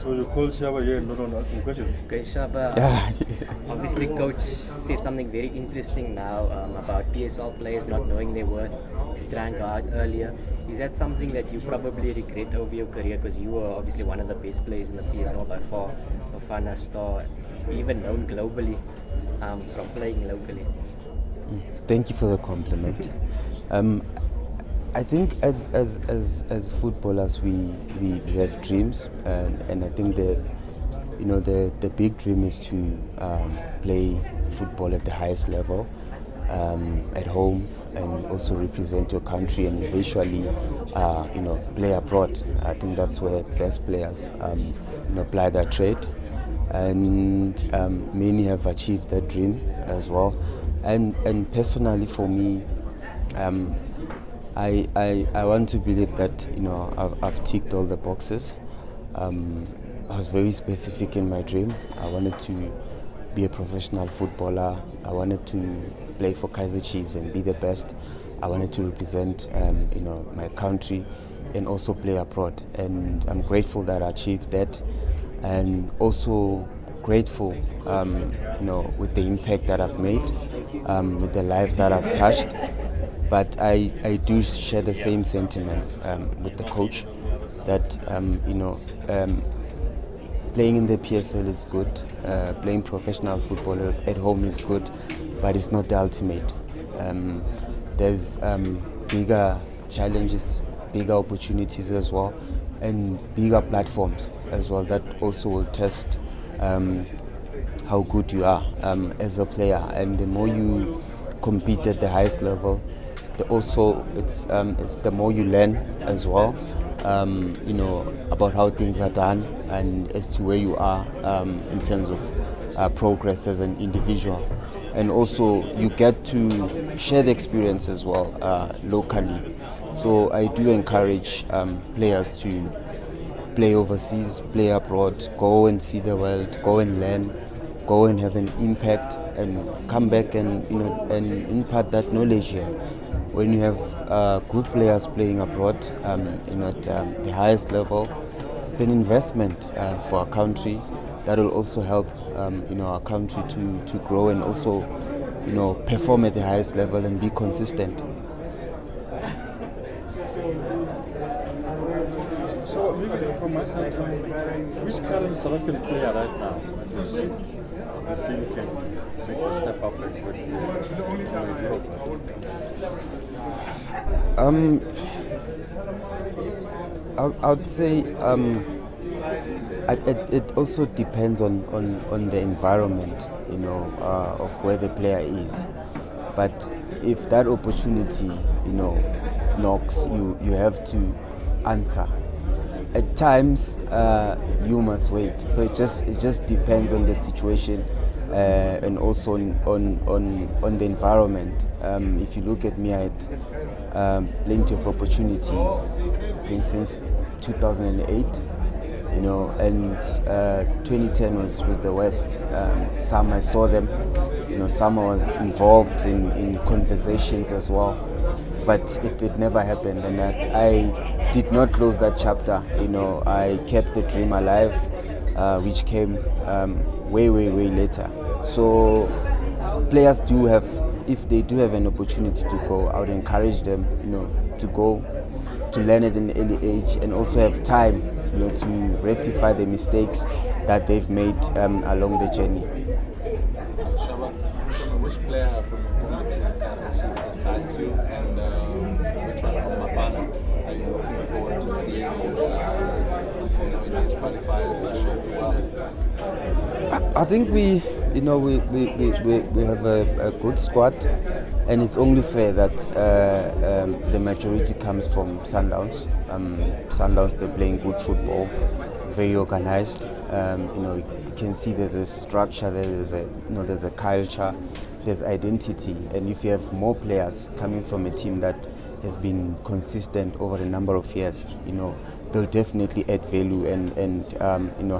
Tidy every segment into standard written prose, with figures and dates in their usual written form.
So you call Shabba here and not on asking questions? Okay, Shabba. Obviously, coach said something very interesting now about PSL players not knowing their worth to try and go out earlier. Is that something that you probably regret over your career? Because you were obviously one of the best players in the PSL by far, Bafana star, even known globally from playing locally. Thank you for the compliment. I think as footballers we have dreams, and I think the big dream is to play football at the highest level at home, and also represent your country, and eventually play abroad. I think that's where best players apply their trade, and many have achieved that dream as well. And personally for me, I want to believe that I've ticked all the boxes. I was very specific in my dream. I wanted to be a professional footballer. I wanted to play for Kaizer Chiefs and be the best. I wanted to represent my country and also play abroad. And I'm grateful that I achieved that, and also grateful with the impact that I've made, with the lives that I've touched. But I do share the same sentiments with the coach that playing in the PSL is good, playing professional football at home is good, but it's not the ultimate. There's bigger challenges, bigger opportunities as well, and bigger platforms as well that also will test how good you are as a player. And the more you compete at the highest level, it's the more you learn as well, about how things are done and as to where you are in terms of progress as an individual. And also you get to share the experience as well locally. So I do encourage players to play overseas, play abroad, go and see the world, go and learn, go and have an impact, and come back and and impart that knowledge here. When you have good players playing abroad, at the highest level, it's an investment for our country that will also help our country to grow, and also perform at the highest level and be consistent. So maybe from my side, which current South African player right now that you see you think can make a step up and go to Europe? I would say it also depends on the environment, of where the player is. But if that opportunity, knocks, you have to answer. At times, you must wait. So it just depends on the situation, and also on the environment. If you look at me, I had plenty of opportunities, I think since 2008, and 2010 was the worst. Some I saw them, some I was involved in conversations as well, but it never happened, and I did not close that chapter. I kept the dream alive, which came way later. So players do have, if they do have an opportunity to go, I would encourage them, to go, to learn at an early age, and also have time, to rectify the mistakes that they've made along the journey. Shabba, which player from your former team, Kaizer Chiefs, excites you, and which one from Bafana are you looking forward to seeing in these qualifiers do well? I think we have a good squad, and it's only fair that the majority comes from Sundowns. Sundowns, they're playing good football, very organized. You can see there's a structure there, there's a culture, there's identity, and if you have more players coming from a team that has been consistent over a number of years, they'll definitely add value and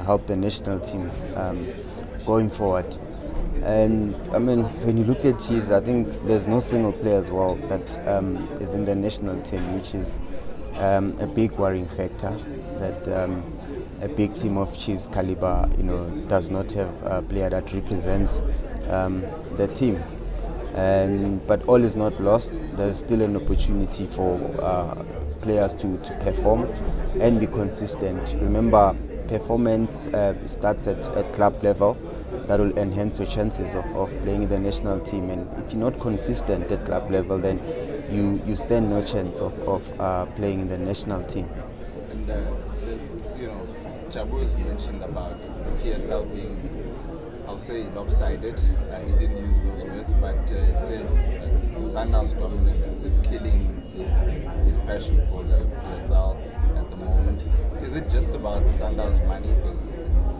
help the national team going forward. And I mean, when you look at Chiefs, I think there's no single player as well that is in the national team, which is a big worrying factor that a big team of Chiefs caliber, does not have a player that represents the team. But all is not lost. There's still an opportunity for players to perform and be consistent. Remember, performance starts at club level. That will enhance your chances of playing in the national team. And if you're not consistent at club level, then you stand no chance of playing in the national team. And there's, Jabu has mentioned about the PSL being, I'll say, lopsided. He didn't use those words, but he says Sundowns' dominance is killing his passion for the PSL at the moment. Is it just about Sundowns' money? Because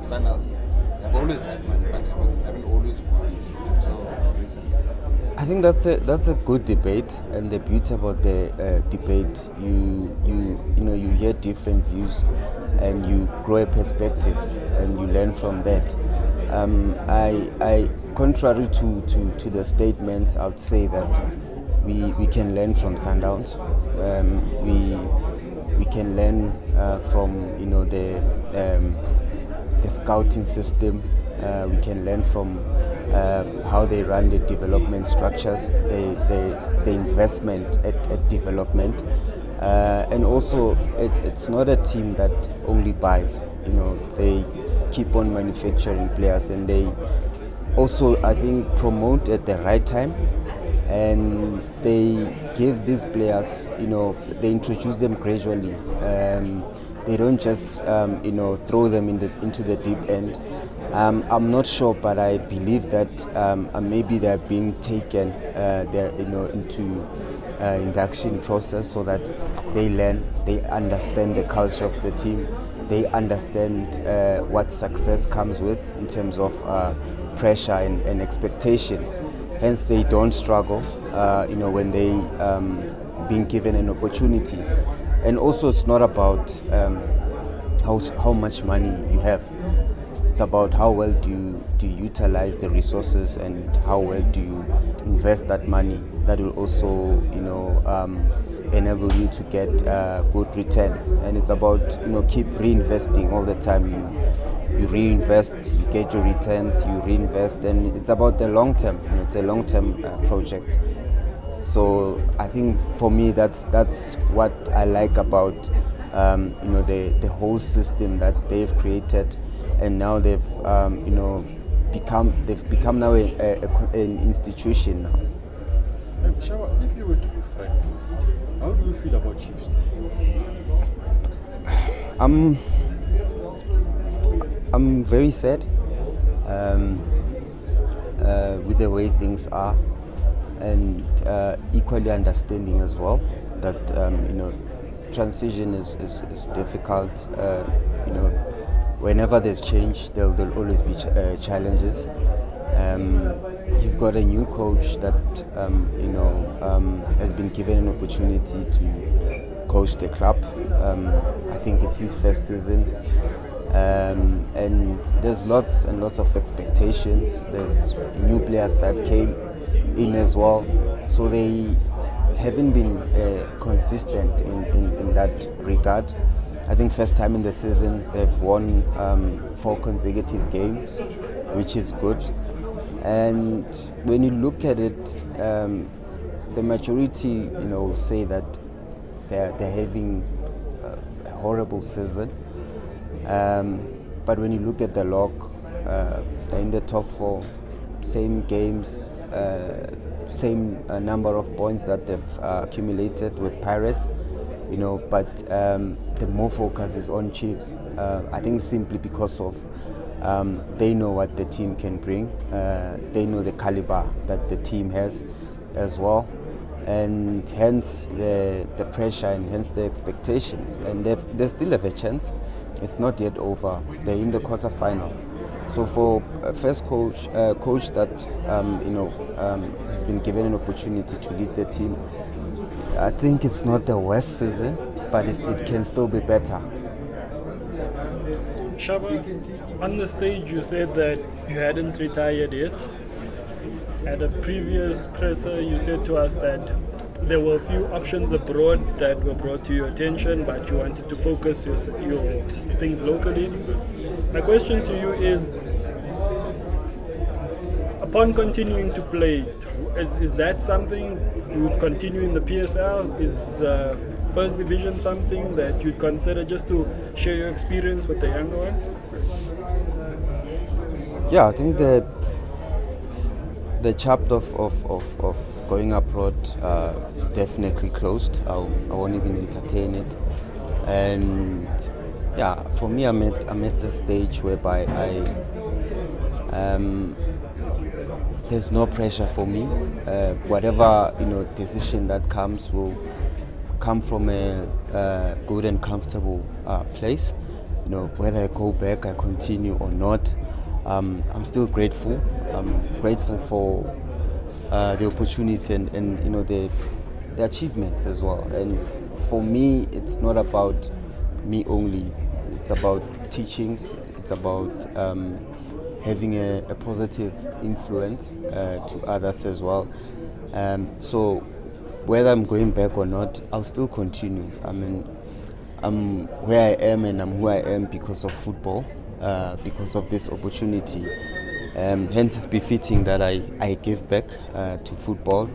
Sundowns have always had money, but haven't always won until recently. I think that's a good debate, and the beauty about the debate, you hear different views, and you grow a perspective, and you learn from that. I contrary to the statements, I would say that we can learn from Sundowns. We can learn from the scouting system. We can learn from how they run the development structures, the investment at development, and also it's not a team that only buys. They keep on manufacturing players, and they also, I think, promote at the right time, and they give these players, they introduce them gradually. They don't just throw them into the deep end. I'm not sure, but I believe that maybe they're being taken into induction process so that they learn, they understand the culture of the team, they understand what success comes with in terms of pressure and expectations. Hence, they don't struggle, when they being given an opportunity. And also, it's not about how much money you have. It's about how well do you utilize the resources, and how well do you invest that money. That will also, enable you to get good returns. And it's about keep reinvesting all the time. You reinvest, you get your returns, you reinvest, and it's about the long term. It's a long-term project. So I think for me that's what I like about the whole system that they've created, and now they've become now an institution now. Shabba, if you were to be frank, how do you feel about Chiefs? I'm very sad with the way things are, and equally understanding as well that transition is difficult. Whenever there's change, there'll always be challenges. You've got a new coach that has been given an opportunity to coach the club. I think it's his first season. And there's lots and lots of expectations. There's new players that came in as well, so they haven't been consistent in that regard. I think first time in the season they've won 4 consecutive games, which is good. And when you look at it, the majority will say that they're having a horrible season. But when you look at the log, they're in the top 4, same games, same number of points that they've accumulated with Pirates, but the more focus is on Chiefs. I think simply because of they know what the team can bring, they know the caliber that the team has as well, and hence the pressure and hence the expectations, and they still have a chance. It's not yet over. They're in the quarterfinal. So for a first coach that has been given an opportunity to lead the team, I think it's not the worst season, but it can still be better. Shabba, on the stage you said that you hadn't retired yet. At a previous presser you said to us that there were a few options abroad that were brought to your attention, but you wanted to focus your things locally. My question to you is, upon continuing to play, is that something you would continue in the PSL? Is the first division something that you'd consider just to share your experience with the younger ones? Yeah, I think the chapter of going abroad definitely closed. I won't even entertain it. And yeah, for me, I'm at the stage whereby there's no pressure for me. Whatever decision that comes will come from a good and comfortable place. Whether I go back, I continue or not, I'm still grateful. I'm grateful for the opportunity and the achievements as well. And for me, it's not about me only. It's about teachings. It's about having a positive influence to others as well. So whether I'm going back or not, I'll still continue. I mean, I'm where I am and I'm who I am because of football, because of this opportunity. Hence, it's befitting that I give back to football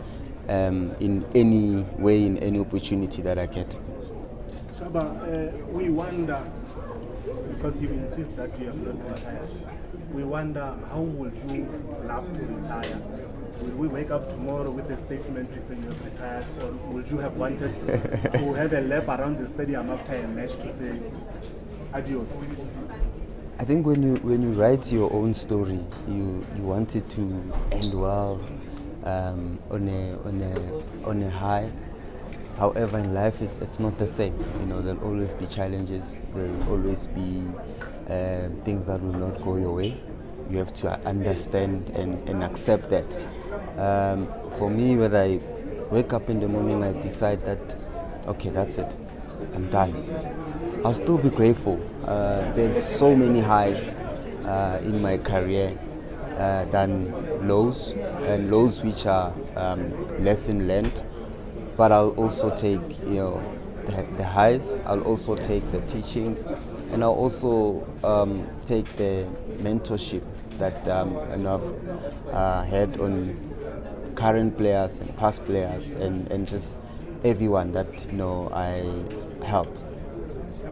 in any way, in any opportunity that I get. Shabba, we wonder, because you insist that you have not retired, we wonder how would you love to retire? Will we wake up tomorrow with a statement to say you have retired, or would you have wanted to have a lap around the stadium after a match to say adios? I think when you write your own story, you want it to end well, on a high. However, in life it's not the same. There'll always be challenges. There'll always be things that will not go your way. You have to understand and accept that. For me, whether I wake up in the morning, I decide that, okay, that's it, I'm done, I'll still be grateful. There's so many highs in my career than lows, and lows which are lesson learned. But I'll also take the highs. I'll also take the teachings, and I'll also take the mentorship that I've had on current players and past players, and just everyone that I helped.